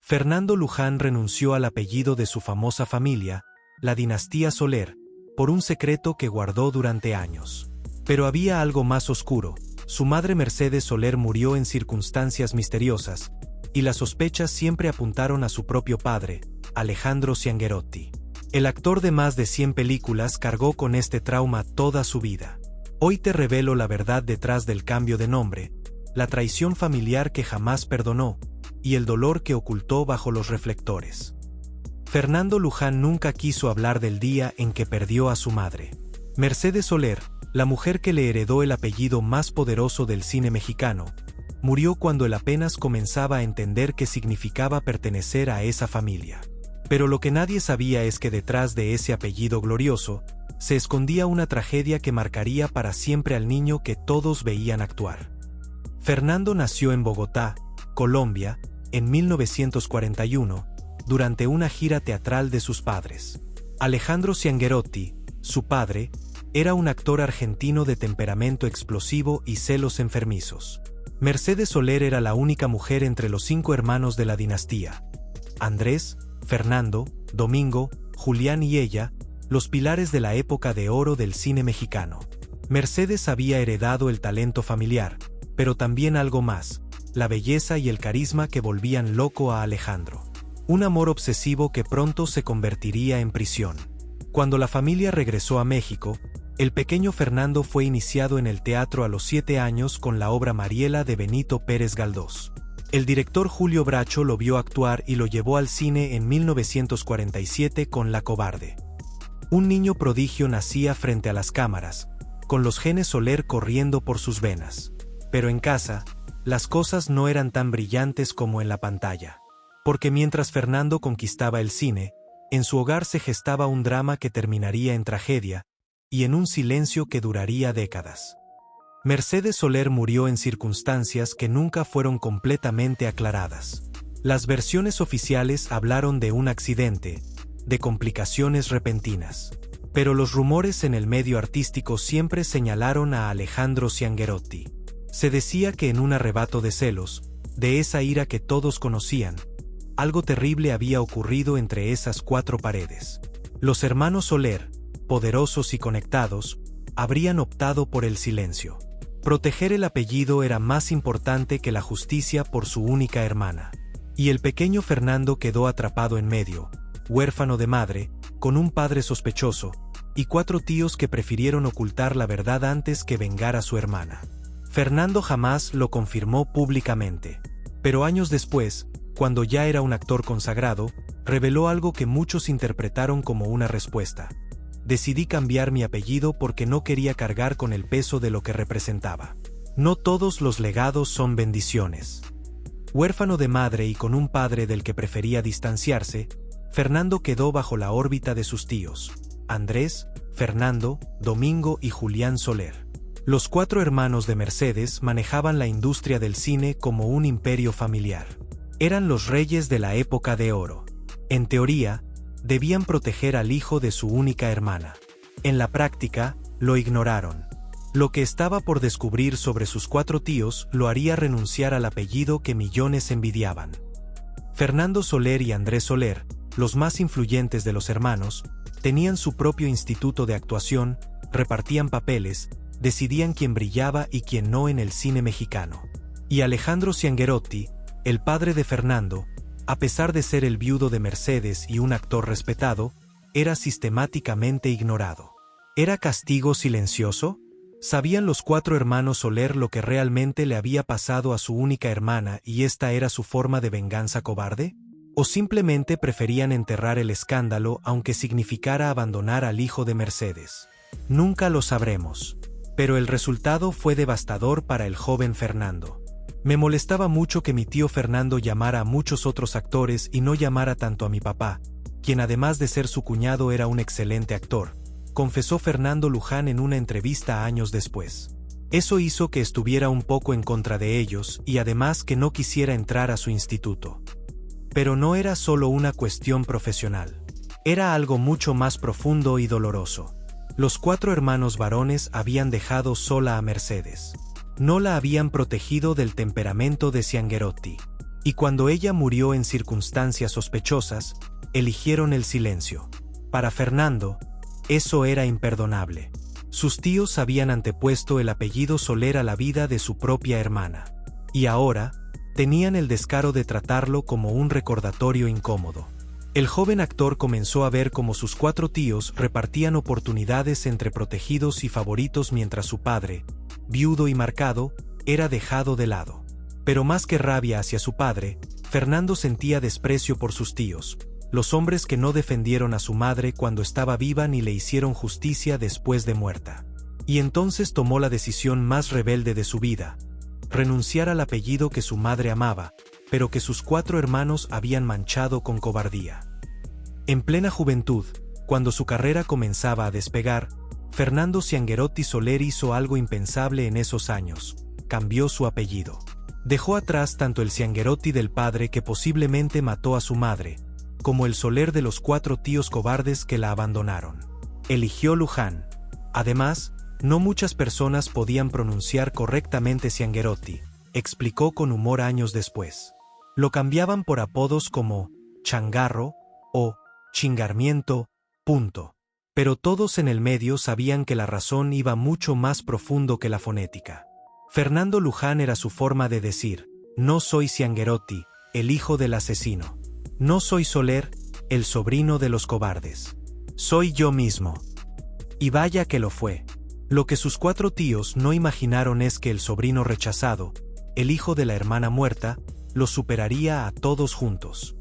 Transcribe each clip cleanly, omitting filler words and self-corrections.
Fernando Luján renunció al apellido de su famosa familia, la dinastía Soler, por un secreto que guardó durante años. Pero había algo más oscuro. Su madre Mercedes Soler murió en circunstancias misteriosas, y las sospechas siempre apuntaron a su propio padre, Alejandro Ciangherotti. El actor de más de 100 películas cargó con este trauma toda su vida. Hoy te revelo la verdad detrás del cambio de nombre, la traición familiar que jamás perdonó, y el dolor que ocultó bajo los reflectores. Fernando Luján nunca quiso hablar del día en que perdió a su madre. Mercedes Soler, la mujer que le heredó el apellido más poderoso del cine mexicano, murió cuando él apenas comenzaba a entender qué significaba pertenecer a esa familia. Pero lo que nadie sabía es que detrás de ese apellido glorioso, se escondía una tragedia que marcaría para siempre al niño que todos veían actuar. Fernando nació en Bogotá, Colombia, en 1941, durante una gira teatral de sus padres. Alejandro Ciangherotti, su padre, era un actor argentino de temperamento explosivo y celos enfermizos. Mercedes Soler era la única mujer entre los 5 hermanos de la dinastía. Andrés, Fernando, Domingo, Julián y ella, los pilares de la época de oro del cine mexicano. Mercedes había heredado el talento familiar, pero también algo más, la belleza y el carisma que volvían loco a Alejandro. Un amor obsesivo que pronto se convertiría en prisión. Cuando la familia regresó a México, el pequeño Fernando fue iniciado en el teatro a los 7 años con la obra Mariela de Benito Pérez Galdós. El director Julio Bracho lo vio actuar y lo llevó al cine en 1947 con La Cobarde. Un niño prodigio nacía frente a las cámaras, con los genes Soler corriendo por sus venas. Pero en casa, las cosas no eran tan brillantes como en la pantalla. Porque mientras Fernando conquistaba el cine, en su hogar se gestaba un drama que terminaría en tragedia, y en un silencio que duraría décadas. Mercedes Soler murió en circunstancias que nunca fueron completamente aclaradas. Las versiones oficiales hablaron de un accidente, de complicaciones repentinas. Pero los rumores en el medio artístico siempre señalaron a Alejandro Ciangherotti. Se decía que en un arrebato de celos, de esa ira que todos conocían, algo terrible había ocurrido entre esas 4 paredes. Los hermanos Soler, poderosos y conectados, habrían optado por el silencio. Proteger el apellido era más importante que la justicia por su única hermana. Y el pequeño Fernando quedó atrapado en medio, huérfano de madre, con un padre sospechoso, y 4 tíos que prefirieron ocultar la verdad antes que vengar a su hermana. Fernando jamás lo confirmó públicamente. Pero años después, cuando ya era un actor consagrado, reveló algo que muchos interpretaron como una respuesta. Decidí cambiar mi apellido porque no quería cargar con el peso de lo que representaba. No todos los legados son bendiciones. Huérfano de madre y con un padre del que prefería distanciarse, Fernando quedó bajo la órbita de sus tíos, Andrés, Fernando, Domingo y Julián Soler. Los 4 hermanos de Mercedes manejaban la industria del cine como un imperio familiar. Eran los reyes de la época de oro. En teoría, debían proteger al hijo de su única hermana. En la práctica, lo ignoraron. Lo que estaba por descubrir sobre sus 4 tíos lo haría renunciar al apellido que millones envidiaban. Fernando Soler y Andrés Soler, los más influyentes de los hermanos, tenían su propio instituto de actuación, repartían papeles, decidían quién brillaba y quién no en el cine mexicano. Y Alejandro Ciangherotti, el padre de Fernando, a pesar de ser el viudo de Mercedes y un actor respetado, era sistemáticamente ignorado. ¿Era castigo silencioso? ¿Sabían los 4 hermanos Soler lo que realmente le había pasado a su única hermana y esta era su forma de venganza cobarde? ¿O simplemente preferían enterrar el escándalo aunque significara abandonar al hijo de Mercedes? Nunca lo sabremos. Pero el resultado fue devastador para el joven Fernando. Me molestaba mucho que mi tío Fernando llamara a muchos otros actores y no llamara tanto a mi papá, quien además de ser su cuñado era un excelente actor, confesó Fernando Luján en una entrevista años después. Eso hizo que estuviera un poco en contra de ellos y además que no quisiera entrar a su instituto. Pero no era solo una cuestión profesional. Era algo mucho más profundo y doloroso. Los 4 hermanos varones habían dejado sola a Mercedes. No la habían protegido del temperamento de Ciangherotti. Y cuando ella murió en circunstancias sospechosas, eligieron el silencio. Para Fernando, eso era imperdonable. Sus tíos habían antepuesto el apellido Soler a la vida de su propia hermana. Y ahora, tenían el descaro de tratarlo como un recordatorio incómodo. El joven actor comenzó a ver cómo sus 4 tíos repartían oportunidades entre protegidos y favoritos mientras su padre, viudo y marcado, era dejado de lado. Pero más que rabia hacia su padre, Fernando sentía desprecio por sus tíos, los hombres que no defendieron a su madre cuando estaba viva ni le hicieron justicia después de muerta. Y entonces tomó la decisión más rebelde de su vida: renunciar al apellido que su madre amaba, pero que sus 4 hermanos habían manchado con cobardía. En plena juventud, cuando su carrera comenzaba a despegar, Fernando Ciangherotti Soler hizo algo impensable en esos años: cambió su apellido. Dejó atrás tanto el Ciangherotti del padre que posiblemente mató a su madre, como el Soler de los 4 tíos cobardes que la abandonaron. Eligió Luján. Además, no muchas personas podían pronunciar correctamente Ciangherotti, explicó con humor años después. Lo cambiaban por apodos como Changarro o Chingarmiento, punto. Pero todos en el medio sabían que la razón iba mucho más profundo que la fonética. Fernando Luján era su forma de decir: no soy Ciangherotti, el hijo del asesino. No soy Soler, el sobrino de los cobardes. Soy yo mismo. Y vaya que lo fue. Lo que sus 4 tíos no imaginaron es que el sobrino rechazado, el hijo de la hermana muerta, los superaría a todos juntos.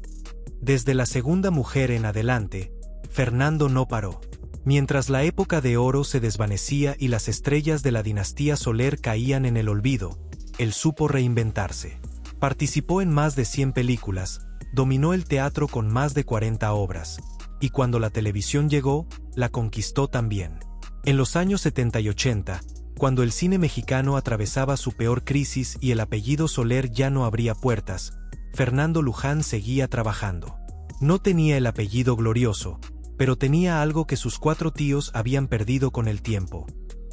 Desde la segunda mujer en adelante, Fernando no paró. Mientras la época de oro se desvanecía y las estrellas de la dinastía Soler caían en el olvido, él supo reinventarse. Participó en más de 100 películas, dominó el teatro con más de 40 obras, y cuando la televisión llegó, la conquistó también. En los años 70 y 80, cuando el cine mexicano atravesaba su peor crisis y el apellido Soler ya no abría puertas, Fernando Luján seguía trabajando. No tenía el apellido glorioso, pero tenía algo que sus 4 tíos habían perdido con el tiempo: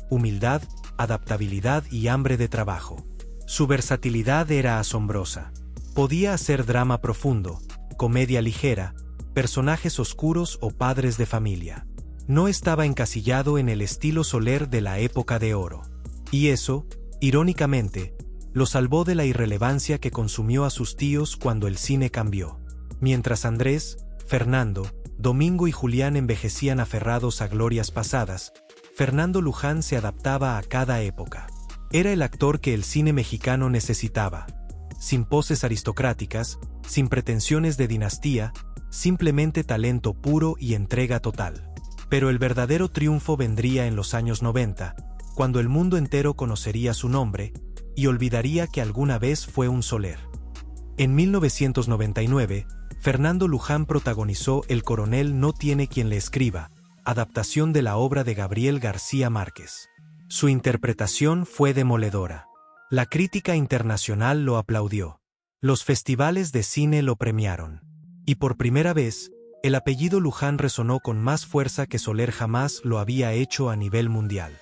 humildad, adaptabilidad y hambre de trabajo. Su versatilidad era asombrosa. Podía hacer drama profundo, comedia ligera, personajes oscuros o padres de familia. No estaba encasillado en el estilo Soler de la época de oro. Y eso, irónicamente, lo salvó de la irrelevancia que consumió a sus tíos cuando el cine cambió. Mientras Andrés, Fernando, Domingo y Julián envejecían aferrados a glorias pasadas, Fernando Luján se adaptaba a cada época. Era el actor que el cine mexicano necesitaba. Sin poses aristocráticas, sin pretensiones de dinastía, simplemente talento puro y entrega total. Pero el verdadero triunfo vendría en los años 90, cuando el mundo entero conocería su nombre y olvidaría que alguna vez fue un Soler. En 1999, Fernando Luján protagonizó El coronel no tiene quien le escriba, adaptación de la obra de Gabriel García Márquez. Su interpretación fue demoledora. La crítica internacional lo aplaudió. Los festivales de cine lo premiaron. Y por primera vez, el apellido Luján resonó con más fuerza que Soler jamás lo había hecho a nivel mundial.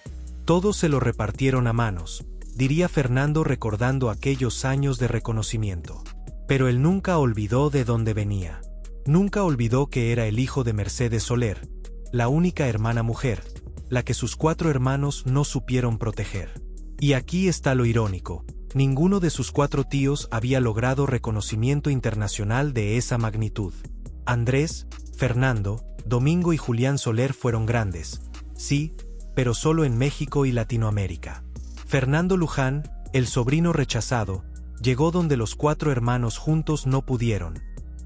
Todos se lo repartieron a manos, diría Fernando recordando aquellos años de reconocimiento. Pero él nunca olvidó de dónde venía. Nunca olvidó que era el hijo de Mercedes Soler, la única hermana mujer, la que sus 4 hermanos no supieron proteger. Y aquí está lo irónico: ninguno de sus 4 tíos había logrado reconocimiento internacional de esa magnitud. Andrés, Fernando, Domingo y Julián Soler fueron grandes, sí, pero solo en México y Latinoamérica. Fernando Luján, el sobrino rechazado, llegó donde los 4 hermanos juntos no pudieron: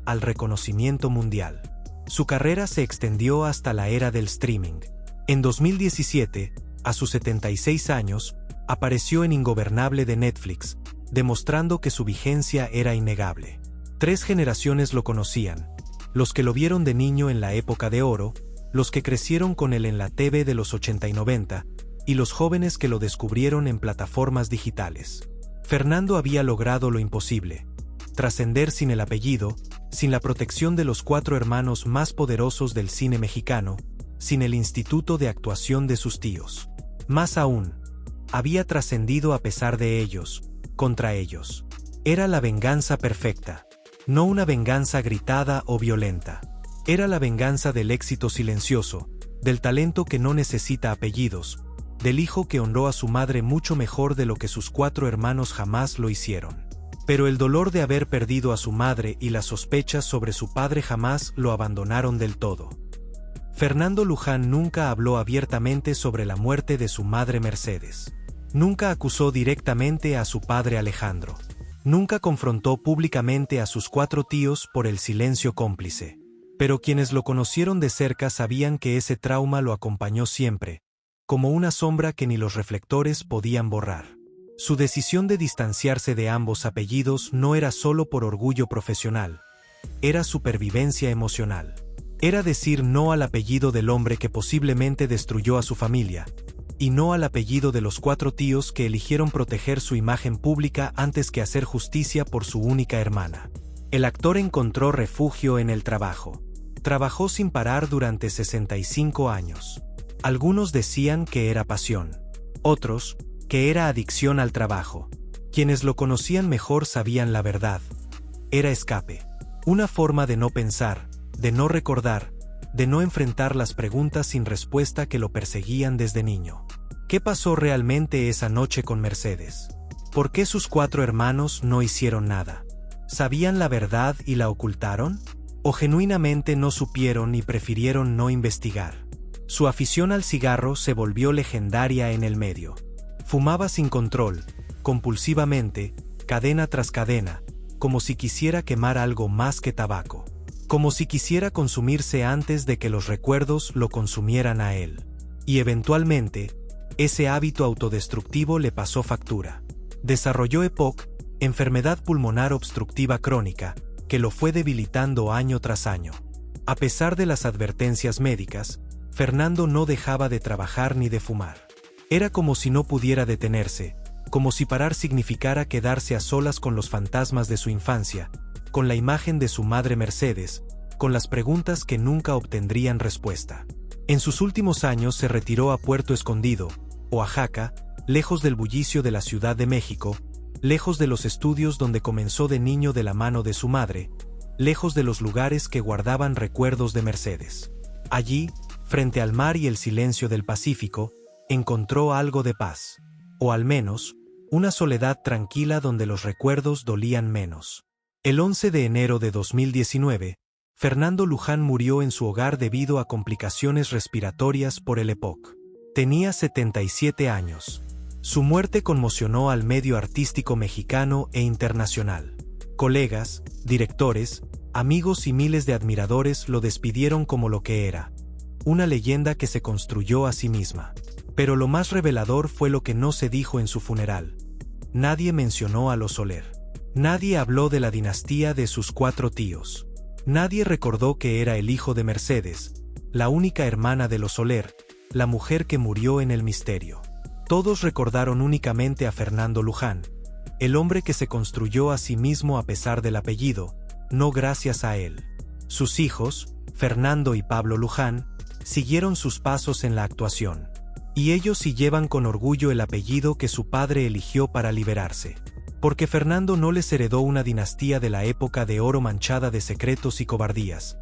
al reconocimiento mundial. Su carrera se extendió hasta la era del streaming. En 2017, a sus 76 años, apareció en Ingobernable de Netflix, demostrando que su vigencia era innegable. 3 generaciones lo conocían: los que lo vieron de niño en la época de oro, los que crecieron con él en la TV de los 80 y 90, y los jóvenes que lo descubrieron en plataformas digitales. Fernando había logrado lo imposible: trascender sin el apellido, sin la protección de los 4 hermanos más poderosos del cine mexicano, sin el instituto de actuación de sus tíos. Más aún, había trascendido a pesar de ellos, contra ellos. Era la venganza perfecta. No una venganza gritada o violenta. Era la venganza del éxito silencioso, del talento que no necesita apellidos, del hijo que honró a su madre mucho mejor de lo que sus 4 hermanos jamás lo hicieron. Pero el dolor de haber perdido a su madre y las sospechas sobre su padre jamás lo abandonaron del todo. Fernando Luján nunca habló abiertamente sobre la muerte de su madre Mercedes. Nunca acusó directamente a su padre Alejandro. Nunca confrontó públicamente a sus 4 tíos por el silencio cómplice. Pero quienes lo conocieron de cerca sabían que ese trauma lo acompañó siempre, como una sombra que ni los reflectores podían borrar. Su decisión de distanciarse de ambos apellidos no era solo por orgullo profesional, era supervivencia emocional. Era decir no al apellido del hombre que posiblemente destruyó a su familia, y no al apellido de los 4 tíos que eligieron proteger su imagen pública antes que hacer justicia por su única hermana. El actor encontró refugio en el trabajo. Trabajó sin parar durante 65 años. Algunos decían que era pasión. Otros, que era adicción al trabajo. Quienes lo conocían mejor sabían la verdad. Era escape. Una forma de no pensar, de no recordar, de no enfrentar las preguntas sin respuesta que lo perseguían desde niño. ¿Qué pasó realmente esa noche con Mercedes? ¿Por qué sus 4 hermanos no hicieron nada? ¿Sabían la verdad y la ocultaron? ¿O genuinamente no supieron y prefirieron no investigar? Su afición al cigarro se volvió legendaria en el medio. Fumaba sin control, compulsivamente, cadena tras cadena, como si quisiera quemar algo más que tabaco. Como si quisiera consumirse antes de que los recuerdos lo consumieran a él. Y eventualmente, ese hábito autodestructivo le pasó factura. Desarrolló EPOC, enfermedad pulmonar obstructiva crónica, que lo fue debilitando año tras año. A pesar de las advertencias médicas, Fernando no dejaba de trabajar ni de fumar. Era como si no pudiera detenerse, como si parar significara quedarse a solas con los fantasmas de su infancia, con la imagen de su madre Mercedes, con las preguntas que nunca obtendrían respuesta. En sus últimos años se retiró a Puerto Escondido, Oaxaca, lejos del bullicio de la Ciudad de México, lejos de los estudios donde comenzó de niño de la mano de su madre, lejos de los lugares que guardaban recuerdos de Mercedes. Allí, frente al mar y el silencio del Pacífico, encontró algo de paz, o al menos, una soledad tranquila donde los recuerdos dolían menos. El 11 de enero de 2019, Fernando Luján murió en su hogar debido a complicaciones respiratorias por el EPOC. Tenía 77 años. Su muerte conmocionó al medio artístico mexicano e internacional. Colegas, directores, amigos y miles de admiradores lo despidieron como lo que era, una leyenda que se construyó a sí misma. Pero lo más revelador fue lo que no se dijo en su funeral. Nadie mencionó a los Soler. Nadie habló de la dinastía de sus 4 tíos. Nadie recordó que era el hijo de Mercedes, la única hermana de los Soler, la mujer que murió en el misterio. Todos recordaron únicamente a Fernando Luján, el hombre que se construyó a sí mismo a pesar del apellido, no gracias a él. Sus hijos, Fernando y Pablo Luján, siguieron sus pasos en la actuación. Y ellos sí llevan con orgullo el apellido que su padre eligió para liberarse. Porque Fernando no les heredó una dinastía de la época de oro manchada de secretos y cobardías.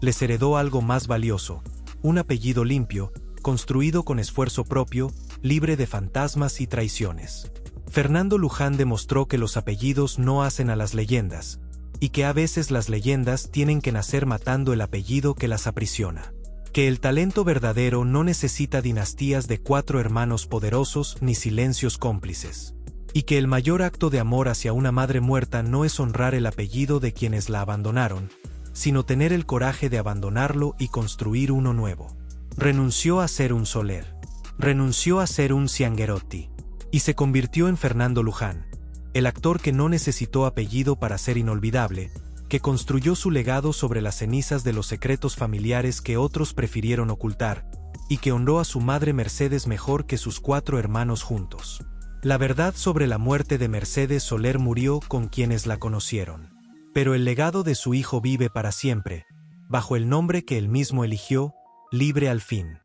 Les heredó algo más valioso, un apellido limpio, construido con esfuerzo propio, libre de fantasmas y traiciones. Fernando Luján demostró que los apellidos no hacen a las leyendas, y que a veces las leyendas tienen que nacer matando el apellido que las aprisiona. Que el talento verdadero no necesita dinastías de 4 hermanos poderosos ni silencios cómplices. Y que el mayor acto de amor hacia una madre muerta no es honrar el apellido de quienes la abandonaron, sino tener el coraje de abandonarlo y construir uno nuevo. Renunció a ser un Soler. Renunció a ser un Ciangherotti. Y se convirtió en Fernando Luján, el actor que no necesitó apellido para ser inolvidable, que construyó su legado sobre las cenizas de los secretos familiares que otros prefirieron ocultar, y que honró a su madre Mercedes mejor que sus 4 hermanos juntos. La verdad sobre la muerte de Mercedes Soler murió con quienes la conocieron. Pero el legado de su hijo vive para siempre, bajo el nombre que él mismo eligió, libre al fin.